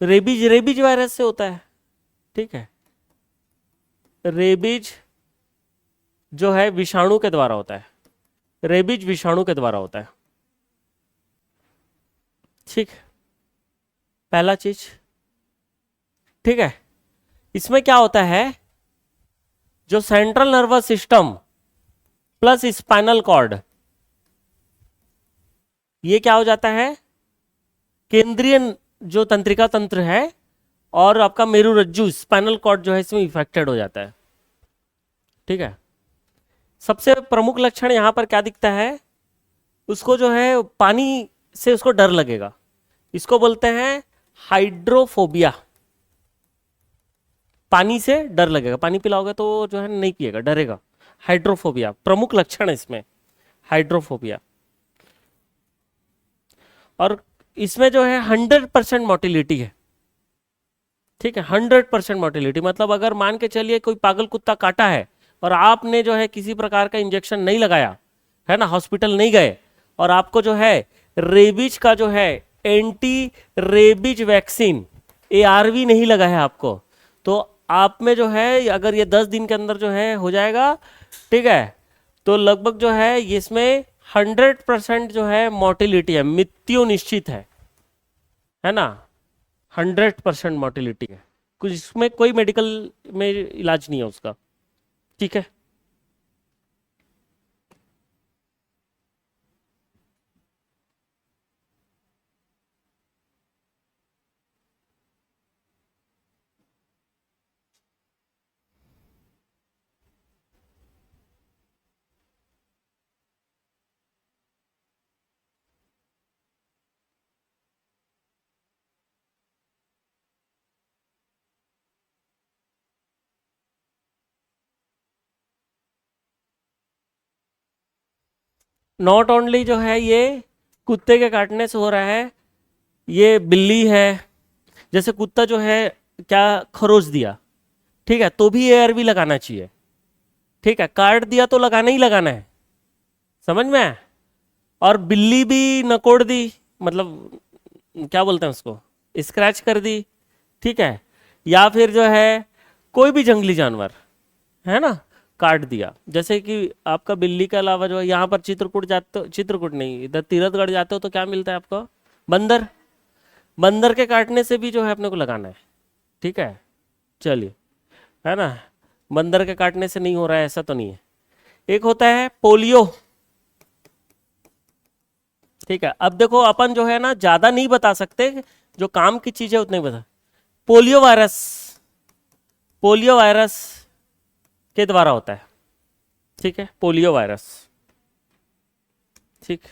रेबीज रेबीज वायरस से होता है, ठीक है। रेबीज जो है विषाणु के द्वारा होता है, रेबीज विषाणु के द्वारा होता है, ठीक। पहला चीज, ठीक है। इसमें क्या होता है, जो central nervous system plus spinal cord, ये क्या हो जाता है, केंद्रीय जो तंत्रिका तंत्र है और आपका मेरुरज्जु स्पाइनल कॉर्ड जो है इसमें इफेक्टेड हो जाता है, ठीक है। सबसे प्रमुख लक्षण यहां पर क्या दिखता है, उसको जो है पानी से उसको डर लगेगा, इसको बोलते हैं हाइड्रोफोबिया। पानी से डर लगेगा, पानी पिलाओगे तो जो है नहीं पिएगा, डरेगा, हाइड्रोफोबिया प्रमुख लक्षण है इसमें, हाइड्रोफोबिया। और इसमें जो है 100% मोटिलिटी है, ठीक है। 100% मोटिलिटी मतलब अगर मान के चलिए कोई पागल कुत्ता काटा है और आपने जो है किसी प्रकार का इंजेक्शन नहीं लगाया, है ना, हॉस्पिटल नहीं गए, और आपको जो है रेबीज का जो है एंटी रेबीज वैक्सीन एआरवी नहीं लगा है आपको, तो आप में जो है अगर ये 10 दिन के अंदर जो है हो जाएगा, ठीक है, तो लगभग जो है इसमें 100% जो है मोटिलिटी है, मृत्यु निश्चित है ना। 100% मोर्टिलिटी है, कुछ इसमें कोई मेडिकल में इलाज नहीं है उसका, ठीक है। नॉट ओनली जो है ये कुत्ते के काटने से हो रहा है, ये बिल्ली है, जैसे कुत्ता जो है क्या खरोच दिया, ठीक है, तो भी एआरवी लगाना चाहिए, ठीक है। काट दिया तो लगाना ही लगाना है, समझ में आया? और बिल्ली भी नकोड़ दी, मतलब क्या बोलते हैं उसको, स्क्रैच कर दी, ठीक है। या फिर जो है कोई भी जंगली जानवर, है ना, काट दिया, जैसे कि आपका बिल्ली के अलावा जो है यहाँ पर चित्रकूट जाते हो, चित्रकूट नहीं, इधर तीरथगढ़ जाते हो तो क्या मिलता है आपको, बंदर, बंदर के काटने से भी जो है अपने को लगाना है, ठीक है। चलिए, है ना, बंदर के काटने से नहीं हो रहा है ऐसा तो नहीं है। एक होता है पोलियो, ठीक है। अब देखो अपन जो है ना ज्यादा नहीं बता सकते, जो काम की चीज है उतने ही बता। पोलियो वायरस, पोलियो वायरस के द्वारा होता है, ठीक है, पोलियो वायरस, ठीक।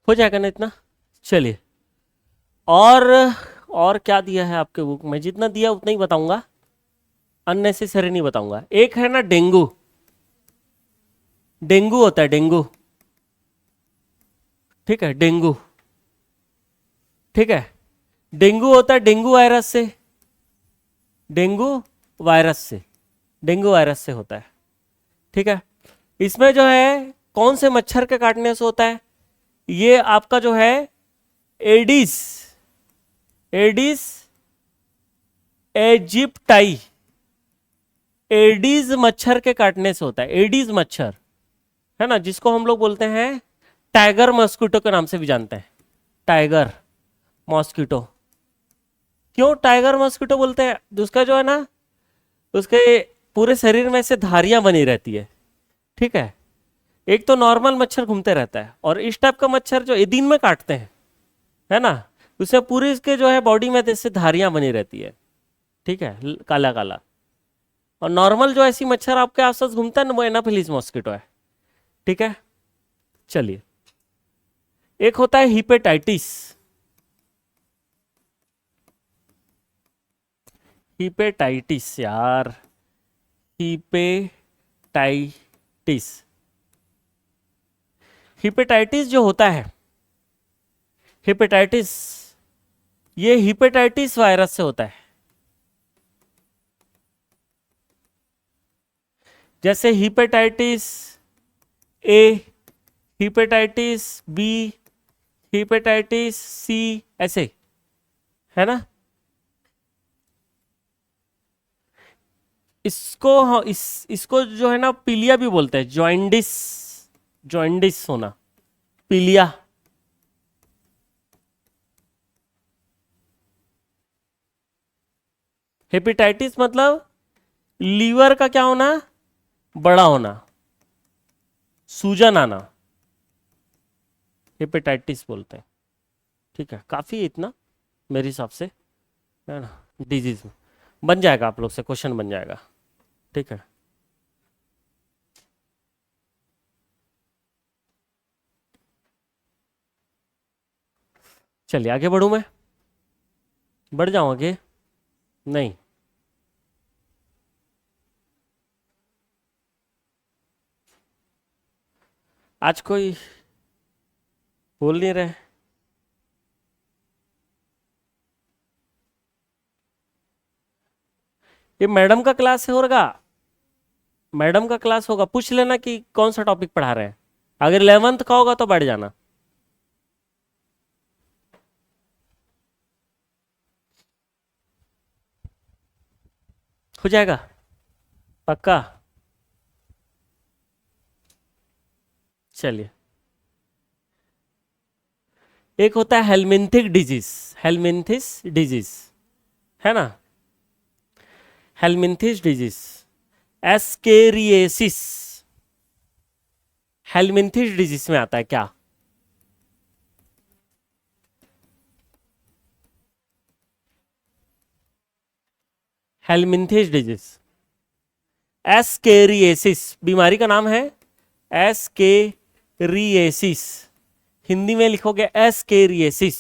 हो जाएगा ना इतना। चलिए, और क्या दिया है आपके बुक में, जितना दिया उतना ही बताऊंगा, अननेसेसरी नहीं बताऊंगा। एक है ना डेंगू, डेंगू होता है डेंगू, ठीक है डेंगू, ठीक है डेंगू होता है डेंगू वायरस से, डेंगू वायरस से, डेंगू वायरस से होता है, ठीक है। इसमें जो है कौन से मच्छर के काटने से होता है, ये आपका जो है एडिस, एडिस एजिप्टाई, एडीज मच्छर के काटने से होता है, एडीज मच्छर है ना, जिसको हम लोग बोलते हैं टाइगर मॉस्किटो के नाम से भी जानते हैं, टाइगर मॉस्किटो। क्यों टाइगर मॉस्किटो बोलते हैं, उसका जो है ना, उसके पूरे शरीर में से धारियां बनी रहती है, ठीक है। एक तो नॉर्मल मच्छर घूमते रहता है, और इस टाइप का मच्छर जो दिन में काटते हैं, है ना, उससे पूरी इसके जो है बॉडी में जैसे धारियां बनी रहती है, ठीक है, काला काला। और नॉर्मल जो ऐसी मच्छर आपके आसपास घूमता है ना, वो एनाफिलिस मॉस्किटो है, ठीक है। चलिए, एक होता है हिपेटाइटिस, हिपेटाइटिस यार, हिपेटाइटिस, हिपेटाइटिस जो होता है, हिपेटाइटिस, ये हिपेटाइटिस वायरस से होता है। जैसे hepatitis A, hepatitis B, hepatitis C, ऐसे, है ना। इसको इसको जो है ना पीलिया भी बोलते हैं, जॉइंडिस, जॉइंडिस होना, पीलिया। हेपेटाइटिस मतलब लीवर का क्या होना, बड़ा होना, सूजन आना, हेपेटाइटिस बोलते हैं, ठीक है। काफी इतना मेरे हिसाब से, है ना, डिजीज में बन जाएगा, आप लोग से क्वेश्चन बन जाएगा, ठीक है। चलिए आगे बढ़ूं मैं, बढ़ जाऊं आगे, नहीं, आज कोई बोल नहीं रहे, ये मैडम का क्लास होगा, मैडम का क्लास होगा, पूछ लेना कि कौन सा टॉपिक पढ़ा रहे हैं, अगर 11th का होगा तो बैठ जाना। हो जाएगा पक्का। चलिए, एक होता है हेलमिंथिक डिजीज, हेलमिंथिस डिजीज, है ना, हेलमिंथिस डिजीज, एस्केरिएसिस, हेलमिंथिस डिजीज में आता है क्या, हेलमिंथिस डिजीज, एस्केरिएसिस बीमारी का नाम है, एस्केरिएसिस, हिंदी में लिखोगे एस्केरिएसिस।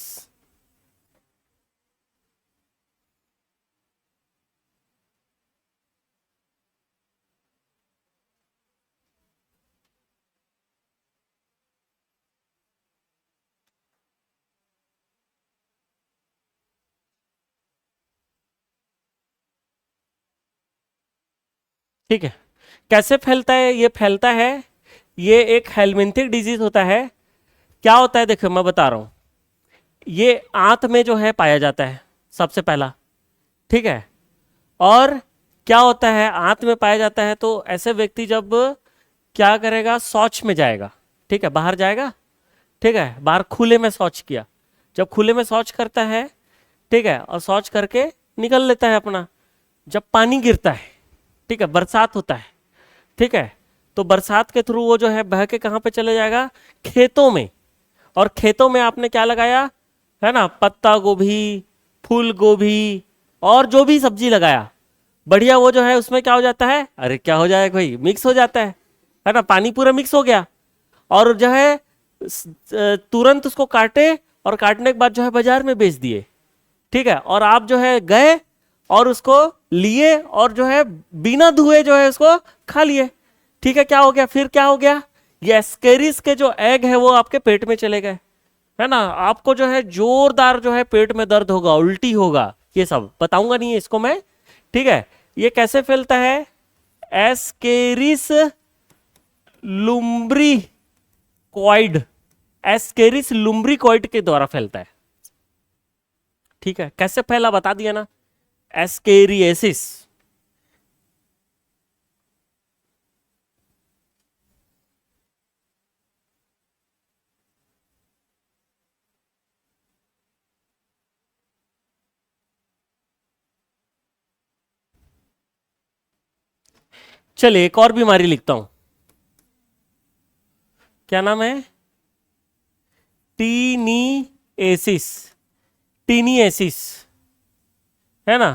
ठीक है, कैसे फैलता है, ये फैलता है, ये एक हेलमिंथिक डिजीज होता है। क्या होता है देखो मैं बता रहा हूं, ये आंत में जो है पाया जाता है सबसे पहला, ठीक है। और क्या होता है, आंत में पाया जाता है तो ऐसे व्यक्ति जब क्या करेगा, शौच में जाएगा, ठीक है, बाहर जाएगा, ठीक है, बाहर खुले में शौच किया, जब खुले में शौच करता है, ठीक है, और शौच करके निकल लेता है अपना, जब पानी गिरता है, ठीक है, बरसात होता है, ठीक है, तो बरसात के थ्रू वो जो है बह के कहाँ पे चले जाएगा, खेतों में। और खेतों में आपने क्या लगाया, है ना, पत्ता गोभी, फूल गोभी, और जो भी सब्जी लगाया, बढ़िया वो जो है उसमें क्या हो जाता है, अरे क्या हो जाएगा भाई, मिक्स हो जाता है ना, पानी पूरा मिक्स हो गया, और जो है तुरंत उसको काटे और काटने के बाद जो है बाजार में बेच दिए, ठीक है, और आप जो है गए और उसको लिए और जो है बिना धुए जो है उसको खा लिए, ठीक है, क्या हो गया फिर, क्या हो गया, ये एस्केरिस के जो एग है वो आपके पेट में चले गए, है ना, आपको जो है जोरदार जो है पेट में दर्द होगा, उल्टी होगा, ये सब बताऊंगा नहीं है इसको मैं, ठीक है। ये कैसे फैलता है, एस्केरिस लुम्ब्रिकॉइड, एस्केरिस लुम्ब्रिकॉइड के द्वारा फैलता है, ठीक है, कैसे फैला बता दिया ना, एस्केरिएसिस। चलिए एक और बीमारी लिखता हूं, क्या नाम है, टीनिएसिस, टीनिएसिस, है ना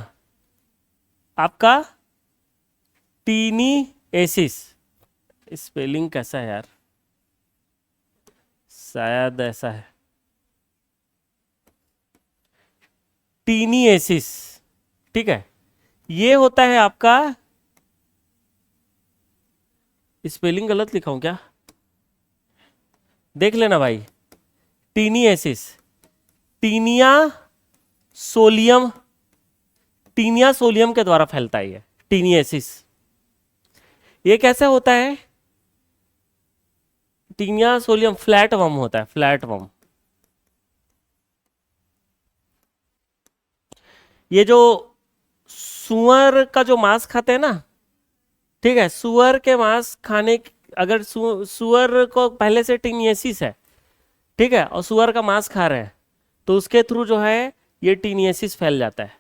आपका, टीनिएसिस, स्पेलिंग कैसा है यार, शायद ऐसा है, टीनिएसिस, ठीक है, ये होता है आपका, स्पेलिंग गलत लिखा हूं क्या, देख लेना भाई, टीनिएसिस, टीनिया सोलियम, टीनिया सोलियम के द्वारा फैलता है ये टीनिएसिस। ये कैसे होता है, टीनिया सोलियम फ्लैट वर्म होता है, फ्लैट वर्म, ये जो सुअर का जो मांस खाते हैं ना, ठीक है, सुअर के मांस खाने, अगर सुअर को पहले से टीनिएसिस है, ठीक है, और सुअर का मांस खा रहे हैं, तो उसके थ्रू जो है ये टीनिएसिस फैल जाता है,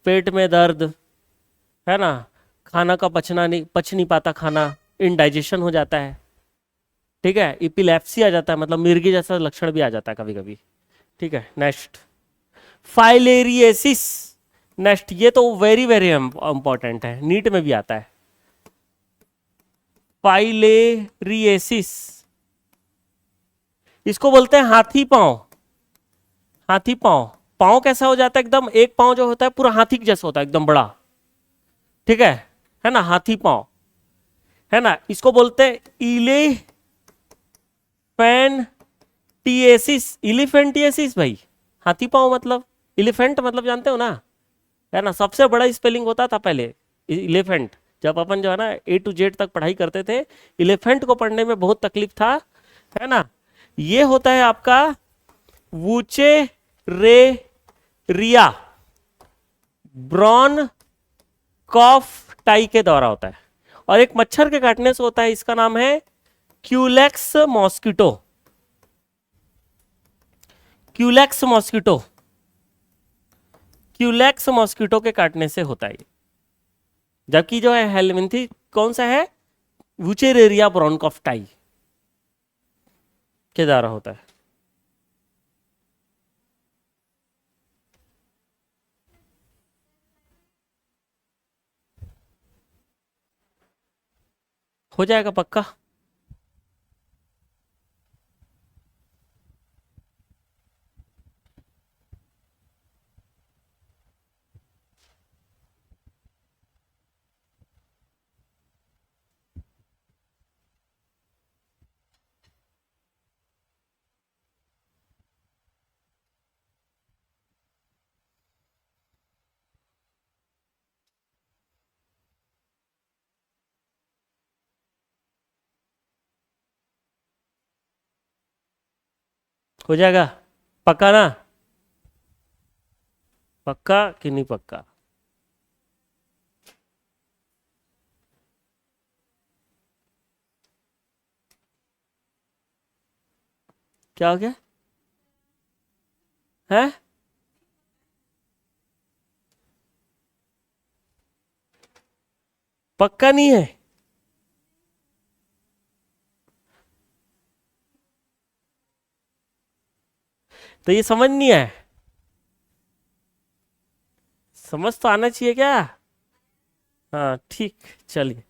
पेट में दर्द, है ना, खाना का पच नहीं पाता खाना, इनडाइजेशन हो जाता है, ठीक है, इपिलेप्सी आ जाता है, मतलब मिर्गी जैसा लक्षण भी आ जाता है कभी कभी, ठीक है। नेक्स्ट फाइलेरिएसिस, नेक्स्ट ये तो वेरी वेरी इंपॉर्टेंट है, नीट में भी आता है, फाइलेरिएसिस, इसको बोलते हैं हाथी पांव, हाथी पांव, पांव कैसा हो जाता है एकदम, एक पांव जो होता है पूरा हाथी के जैसा होता है एकदम बड़ा, ठीक है ना, हाथी पांव, है ना, इसको बोलते हैं इलेफेंटिएसिस, इलिफेंटिएसिस भाई, हाथी पांव मतलब, इलिफेंट मतलब जानते हो ना, है ना, सबसे बड़ा स्पेलिंग होता था पहले इलिफेंट, जब अपन जो है ना A to Z तक पढ़ाई करते थे, इलिफेंट को पढ़ने में बहुत तकलीफ था, है ना। ये होता है आपका वूचे रे रिया, ब्रॉन कॉफ टाई के द्वारा होता है, और एक मच्छर के काटने से होता है, इसका नाम है Culex mosquito, Culex mosquito, Culex mosquito के काटने से होता है, जबकि जो है हेलमिंथी कौन सा है, वुचेरेरिया ब्रोनकॉफ टाई के द्वारा होता है। हो जाएगा पक्का। हो जाएगा पक्का ना, पक्का कि नहीं पक्का, क्या हो गया है, पक्का नहीं है, तो ये समझ नहीं है, समझ तो आना चाहिए क्या, हाँ ठीक, चलिए।